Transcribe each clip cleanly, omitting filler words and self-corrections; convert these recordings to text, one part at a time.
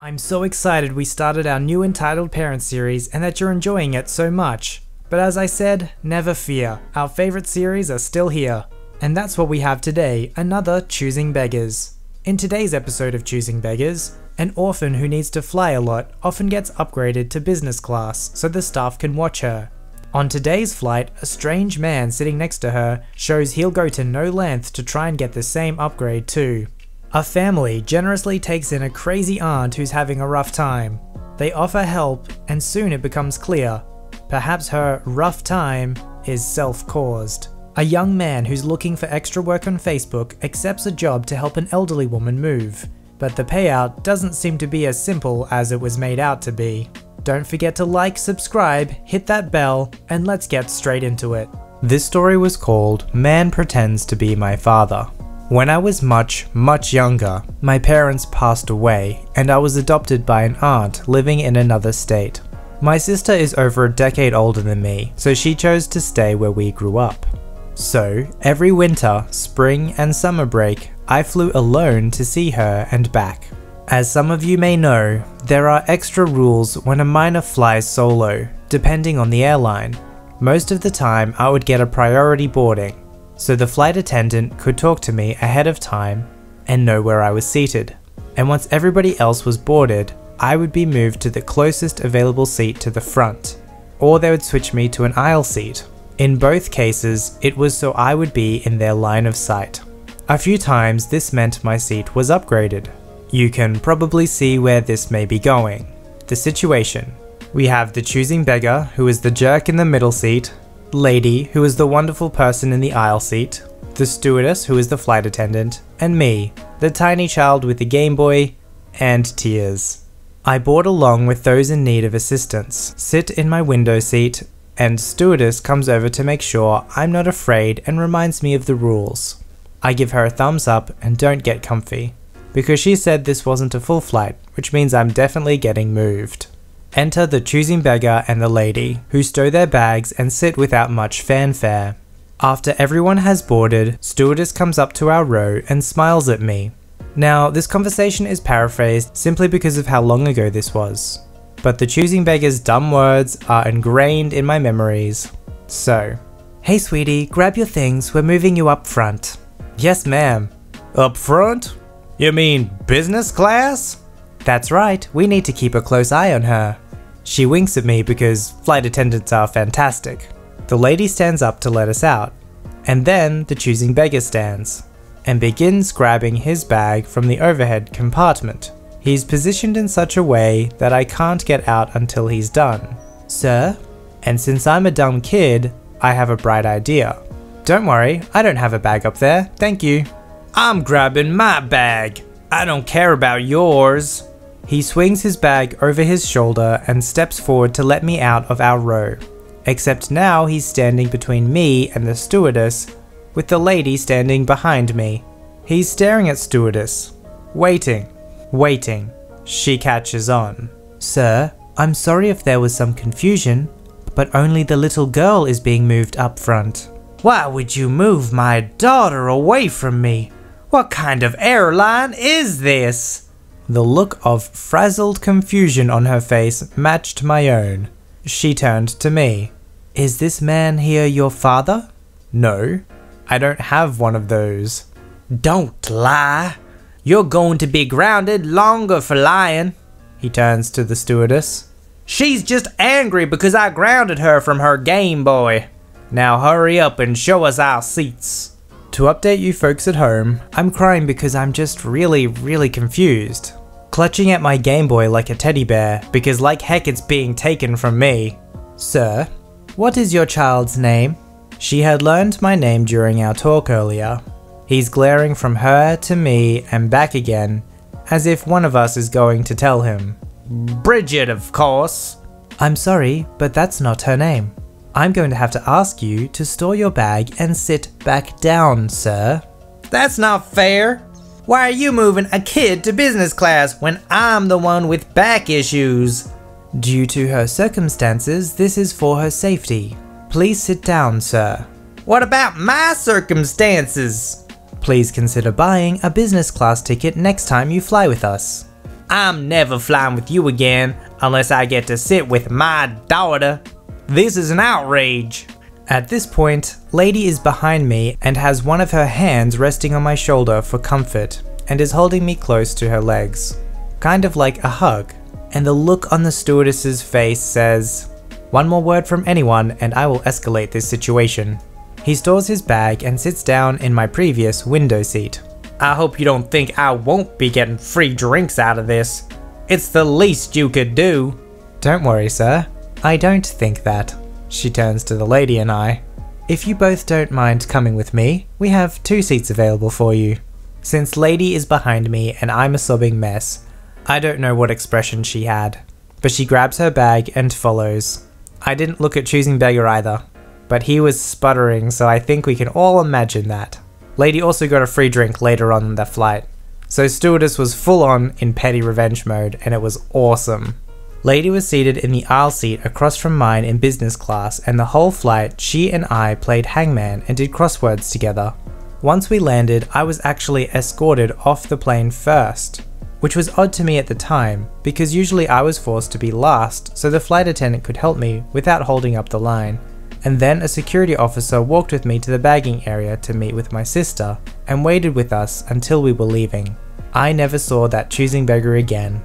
I'm so excited we started our new Entitled Parent series and that you're enjoying it so much. But as I said, never fear, our favorite series are still here. And that's what we have today, another Choosing Beggars. In today's episode of Choosing Beggars, an orphan who needs to fly a lot often gets upgraded to business class so the staff can watch her. On today's flight, a strange man sitting next to her shows he'll go to no length to try and get the same upgrade too. A family generously takes in a crazy aunt who's having a rough time. They offer help, and soon it becomes clear. Perhaps her rough time is self-caused. A young man who's looking for extra work on Facebook accepts a job to help an elderly woman move. But the payout doesn't seem to be as simple as it was made out to be. Don't forget to like, subscribe, hit that bell, and let's get straight into it. This story was called Man Pretends to Be My Father. When I was much younger, my parents passed away and I was adopted by an aunt living in another state. My sister is over a decade older than me, so she chose to stay where we grew up. So, every winter, spring and summer break, I flew alone to see her and back. As some of you may know, there are extra rules when a minor flies solo, depending on the airline. Most of the time, I would get a priority boarding, so the flight attendant could talk to me ahead of time and know where I was seated. And once everybody else was boarded, I would be moved to the closest available seat to the front, or they would switch me to an aisle seat. In both cases, it was so I would be in their line of sight. A few times this meant my seat was upgraded. You can probably see where this may be going. The situation. We have the choosing beggar, who is the jerk in the middle seat, Lady, who is the wonderful person in the aisle seat, the stewardess, who is the flight attendant, and me, the tiny child with the Game Boy and tears. I board along with those in need of assistance, sit in my window seat, and stewardess comes over to make sure I'm not afraid and reminds me of the rules. I give her a thumbs up and don't get comfy, because she said this wasn't a full flight, which means I'm definitely getting moved. Enter the choosing beggar and the lady, who stow their bags and sit without much fanfare. After everyone has boarded, stewardess comes up to our row and smiles at me. Now, this conversation is paraphrased simply because of how long ago this was, but the choosing beggar's dumb words are ingrained in my memories. So, "Hey sweetie, grab your things, we're moving you up front." "Yes ma'am." "Up front? You mean business class?" "That's right, we need to keep a close eye on her." She winks at me because flight attendants are fantastic. The lady stands up to let us out, and then the choosing beggar stands, and begins grabbing his bag from the overhead compartment. He's positioned in such a way that I can't get out until he's done. "Sir?" And since I'm a dumb kid, I have a bright idea. "Don't worry, I don't have a bag up there, thank you." "I'm grabbing my bag. I don't care about yours." He swings his bag over his shoulder and steps forward to let me out of our row. Except now he's standing between me and the stewardess, with the lady standing behind me. He's staring at stewardess, waiting. She catches on. "Sir, I'm sorry if there was some confusion, but only the little girl is being moved up front." "Why would you move my daughter away from me? What kind of airline is this?" The look of frazzled confusion on her face matched my own. She turned to me. "Is this man here your father?" "No, I don't have one of those." "Don't lie. You're going to be grounded longer for lying." He turns to the stewardess. "She's just angry because I grounded her from her Game Boy. Now hurry up and show us our seats." To update you folks at home, I'm crying because I'm just really confused. Clutching at my Game Boy like a teddy bear because like heck it's being taken from me. "Sir, what is your child's name?" She had learned my name during our talk earlier. He's glaring from her to me and back again, as if one of us is going to tell him. "Bridget, of course." "I'm sorry, but that's not her name. I'm going to have to ask you to store your bag and sit back down, sir." "That's not fair. Why are you moving a kid to business class when I'm the one with back issues?" "Due to her circumstances, this is for her safety. Please sit down, sir." "What about my circumstances?" "Please consider buying a business class ticket next time you fly with us." I'm never flying with you again unless I get to sit with my daughter. This is an outrage. At this point, Lady is behind me and has one of her hands resting on my shoulder for comfort and is holding me close to her legs, kind of like a hug. And the look on the stewardess's face says, "One more word from anyone and I will escalate this situation." He stores his bag and sits down in my previous window seat. I hope you don't think I won't be getting free drinks out of this. It's the least you could do. Don't worry, sir. I don't think that. She turns to the lady and I. If you both don't mind coming with me, we have 2 seats available for you. Since Lady is behind me and I'm a sobbing mess, I don't know what expression she had, but she grabs her bag and follows. I didn't look at Choosing Beggar either, but he was sputtering, so I think we can all imagine that. Lady also got a free drink later on in the flight, so Stewardess was full on in petty revenge mode and it was awesome. Lady was seated in the aisle seat across from mine in business class, and the whole flight she and I played hangman and did crosswords together. Once we landed, I was actually escorted off the plane first, which was odd to me at the time because usually I was forced to be last so the flight attendant could help me without holding up the line. And then a security officer walked with me to the bagging area to meet with my sister and waited with us until we were leaving. I never saw that Choosing Beggar again,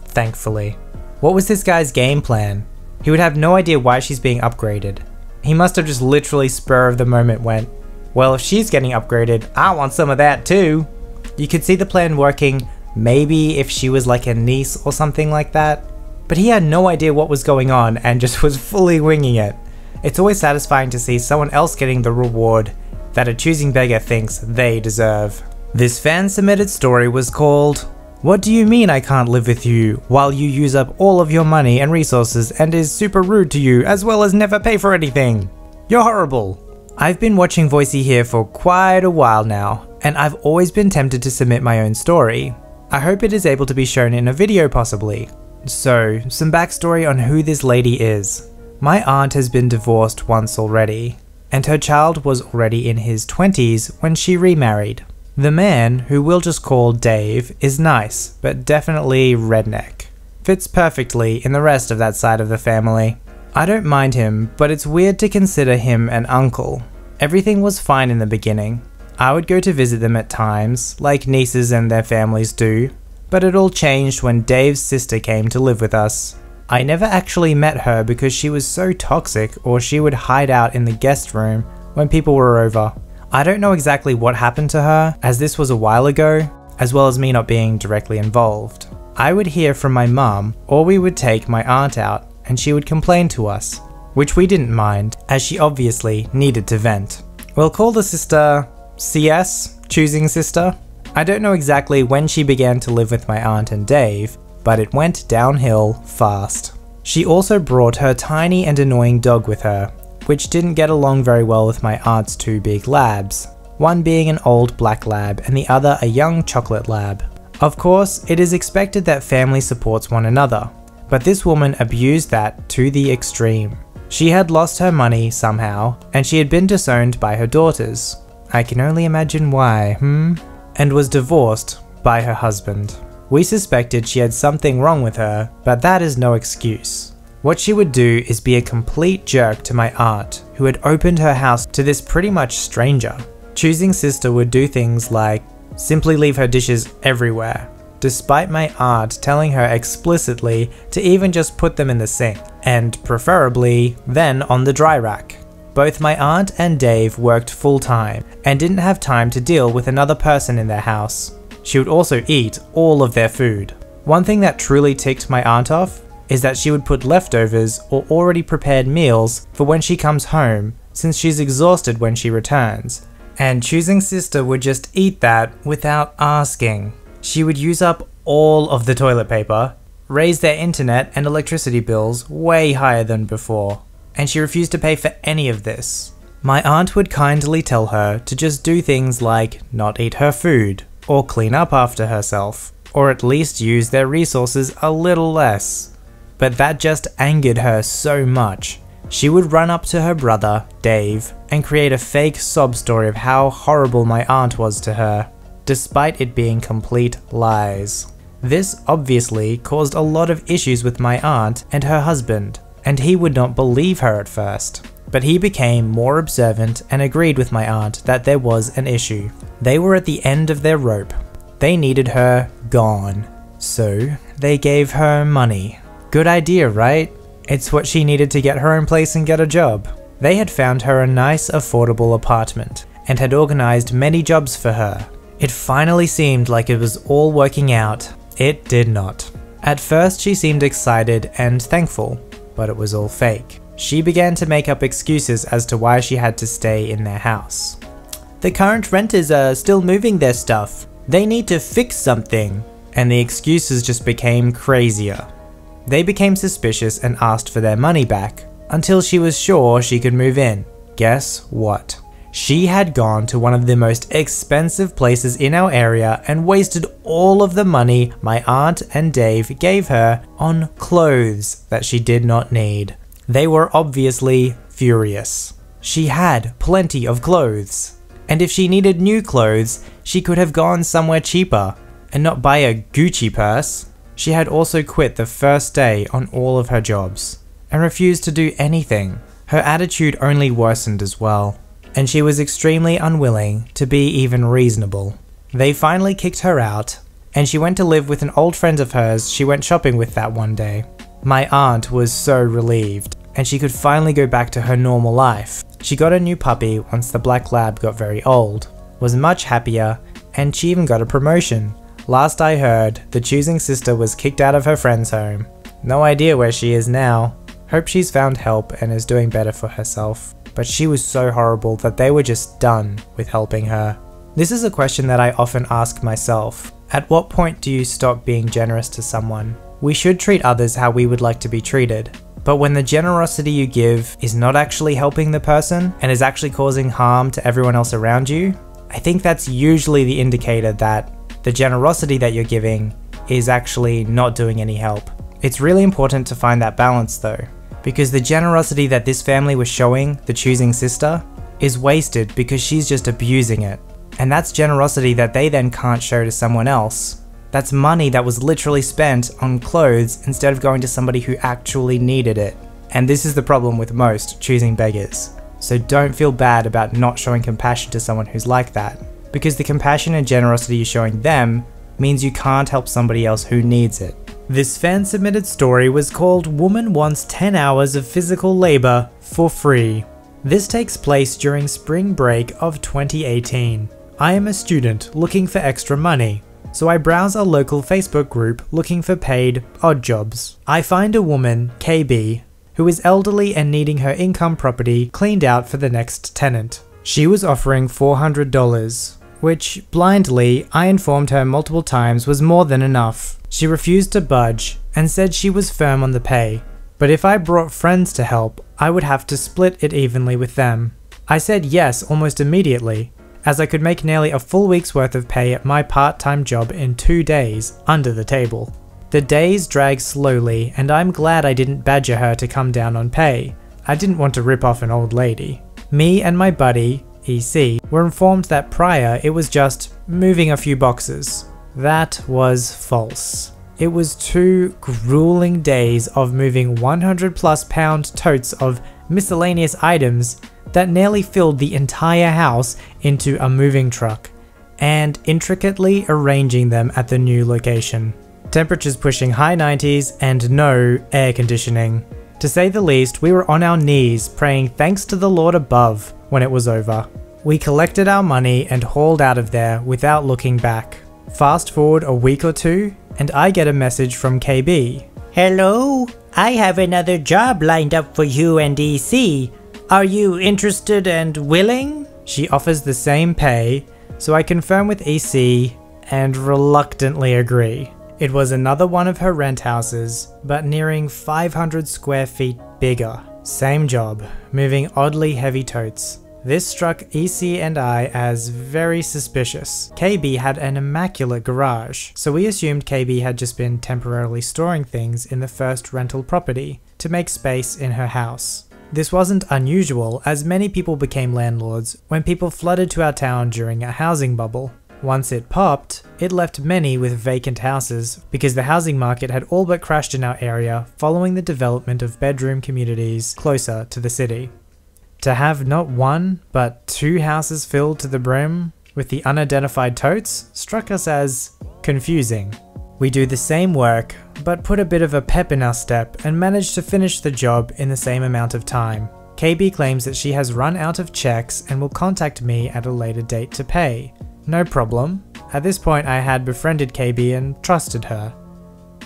thankfully. What was this guy's game plan? He would have no idea why she's being upgraded. He must have just literally spur of the moment went, well, if she's getting upgraded, I want some of that too. You could see the plan working maybe if she was like a niece or something like that, but he had no idea what was going on and just was fully winging it. It's always satisfying to see someone else getting the reward that a Choosing Beggar thinks they deserve. This fan-submitted story was called, "What do you mean I can't live with you while you use up all of your money and resources and is super rude to you as well as never pay for anything? You're horrible." I've been watching VoiceyHere for quite a while now, and I've always been tempted to submit my own story. I hope it is able to be shown in a video possibly. So, some backstory on who this lady is. My aunt has been divorced once already, and her child was already in his 20s when she remarried. The man, who we'll just call Dave, is nice, but definitely redneck. Fits perfectly in the rest of that side of the family. I don't mind him, but it's weird to consider him an uncle. Everything was fine in the beginning. I would go to visit them at times, like nieces and their families do, but it all changed when Dave's sister came to live with us. I never actually met her because she was so toxic, or she would hide out in the guest room when people were over. I don't know exactly what happened to her, as this was a while ago, as well as me not being directly involved. I would hear from my mum, or we would take my aunt out and she would complain to us, which we didn't mind, as she obviously needed to vent. We'll call the sister CS, Choosing Sister. I don't know exactly when she began to live with my aunt and Dave, but it went downhill fast. She also brought her tiny and annoying dog with her, which didn't get along very well with my aunt's 2 big labs, one being an old black lab and the other a young chocolate lab. Of course, it is expected that family supports one another, but this woman abused that to the extreme. She had lost her money somehow, and she had been disowned by her daughters. I can only imagine why, and was divorced by her husband. We suspected she had something wrong with her, but that is no excuse. What she would do is be a complete jerk to my aunt, who had opened her house to this pretty much stranger. Choosing Sister would do things like simply leave her dishes everywhere, despite my aunt telling her explicitly to even just put them in the sink, and preferably then on the dry rack. Both my aunt and Dave worked full-time and didn't have time to deal with another person in their house. She would also eat all of their food. One thing that truly ticked my aunt off is that she would put leftovers or already prepared meals for when she comes home, since she's exhausted when she returns. And Choosing Sister would just eat that without asking. She would use up all of the toilet paper, raise their internet and electricity bills way higher than before, and she refused to pay for any of this. My aunt would kindly tell her to just do things like not eat her food, or clean up after herself, or at least use their resources a little less. But that just angered her so much. She would run up to her brother, Dave, and create a fake sob story of how horrible my aunt was to her, despite it being complete lies. This obviously caused a lot of issues with my aunt and her husband, and he would not believe her at first. But he became more observant and agreed with my aunt that there was an issue. They were at the end of their rope. They needed her gone. So they gave her money. Good idea, right? It's what she needed to get her own place and get a job. They had found her a nice, affordable apartment and had organized many jobs for her. It finally seemed like it was all working out. It did not. At first she seemed excited and thankful, but it was all fake. She began to make up excuses as to why she had to stay in their house. The current renters are still moving their stuff. They need to fix something. And the excuses just became crazier. They became suspicious and asked for their money back, until she was sure she could move in. Guess what? She had gone to one of the most expensive places in our area and wasted all of the money my aunt and Dave gave her on clothes that she did not need. They were obviously furious. She had plenty of clothes, and if she needed new clothes, she could have gone somewhere cheaper and not buy a Gucci purse. She had also quit the first day on all of her jobs and refused to do anything. Her attitude only worsened as well, and she was extremely unwilling to be even reasonable. They finally kicked her out, and she went to live with an old friend of hers she went shopping with that one day. My aunt was so relieved, and she could finally go back to her normal life. She got a new puppy once the black lab got very old, was much happier, and she even got a promotion. Last I heard, the choosing sister was kicked out of her friend's home. No idea where she is now. Hope she's found help and is doing better for herself. But she was so horrible that they were just done with helping her. This is a question that I often ask myself. At what point do you stop being generous to someone? We should treat others how we would like to be treated. But when the generosity you give is not actually helping the person and is actually causing harm to everyone else around you, I think that's usually the indicator that the generosity that you're giving is actually not doing any help. It's really important to find that balance though, because the generosity that this family was showing the choosing sister is wasted because she's just abusing it. And that's generosity that they then can't show to someone else. That's money that was literally spent on clothes instead of going to somebody who actually needed it. And this is the problem with most choosing beggars. So don't feel bad about not showing compassion to someone who's like that, because the compassion and generosity you're showing them means you can't help somebody else who needs it. This fan-submitted story was called "Woman Wants 10 Hours of Physical Labor for Free." This takes place during spring break of 2018. I am a student looking for extra money, so I browse a local Facebook group looking for paid odd jobs. I find a woman, KB, who is elderly and needing her income property cleaned out for the next tenant. She was offering $400, which, blindly, I informed her multiple times was more than enough. She refused to budge and said she was firm on the pay, but if I brought friends to help, I would have to split it evenly with them. I said yes almost immediately, as I could make nearly a full week's worth of pay at my part-time job in 2 days, under the table. The days dragged slowly, and I'm glad I didn't badger her to come down on pay. I didn't want to rip off an old lady. Me and my buddy, EC, were informed that prior it was just moving a few boxes. That was false. It was 2 grueling days of moving 100+ pound totes of miscellaneous items that nearly filled the entire house into a moving truck, and intricately arranging them at the new location. Temperatures pushing high 90s and no air conditioning. To say the least, we were on our knees praying thanks to the Lord above when it was over. We collected our money and hauled out of there without looking back. Fast forward a week or two, and I get a message from KB. Hello, I have another job lined up for you and EC. Are you interested and willing? She offers the same pay, so I confirm with EC and reluctantly agree. It was another one of her rent houses, but nearing 500 square feet bigger. Same job, moving oddly heavy totes. This struck EC and I as very suspicious. KB had an immaculate garage, so we assumed KB had just been temporarily storing things in the first rental property to make space in her house. This wasn't unusual, as many people became landlords when people flooded to our town during a housing bubble. Once it popped, it left many with vacant houses because the housing market had all but crashed in our area following the development of bedroom communities closer to the city. To have not one, but 2 houses filled to the brim with the unidentified totes struck us as confusing. We do the same work, but put a bit of a pep in our step and managed to finish the job in the same amount of time. KB claims that she has run out of checks and will contact me at a later date to pay. No problem. At this point I had befriended KB and trusted her.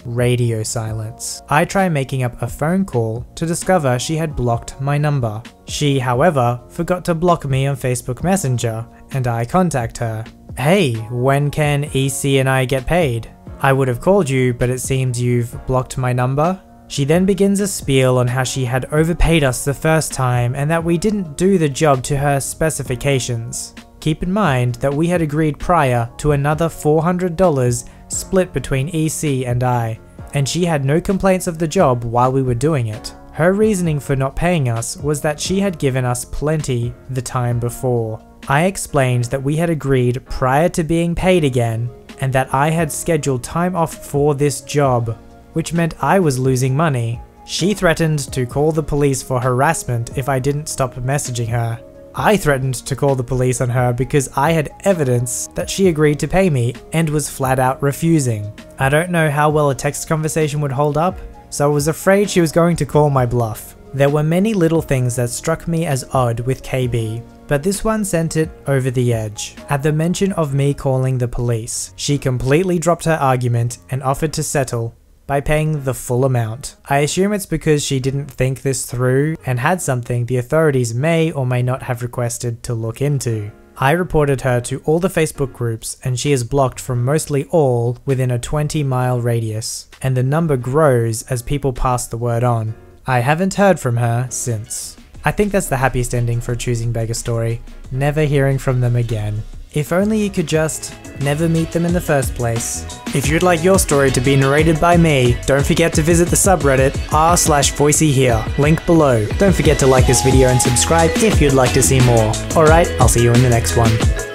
Radio silence. I try making up a phone call to discover she had blocked my number. She, however, forgot to block me on Facebook Messenger, and I contact her. Hey, when can EC and I get paid? I would have called you, but it seems you've blocked my number. She then begins a spiel on how she had overpaid us the first time and that we didn't do the job to her specifications. Keep in mind that we had agreed prior to another $400 split between EC and I, and she had no complaints of the job while we were doing it. Her reasoning for not paying us was that she had given us plenty the time before. I explained that we had agreed prior to being paid again, and that I had scheduled time off for this job, which meant I was losing money. She threatened to call the police for harassment if I didn't stop messaging her. I threatened to call the police on her because I had evidence that she agreed to pay me and was flat out refusing. I don't know how well a text conversation would hold up, so I was afraid she was going to call my bluff. There were many little things that struck me as odd with KB, but this one sent it over the edge. At the mention of me calling the police, she completely dropped her argument and offered to settle by paying the full amount. I assume it's because she didn't think this through and had something the authorities may or may not have requested to look into. I reported her to all the Facebook groups and she is blocked from mostly all within a 20-mile radius, and the number grows as people pass the word on. I haven't heard from her since. I think that's the happiest ending for a Choosing Beggar story. Never hearing from them again. If only you could just never meet them in the first place. If you'd like your story to be narrated by me, don't forget to visit the subreddit r/VoiceyHere, link below. Don't forget to like this video and subscribe if you'd like to see more. Alright, I'll see you in the next one.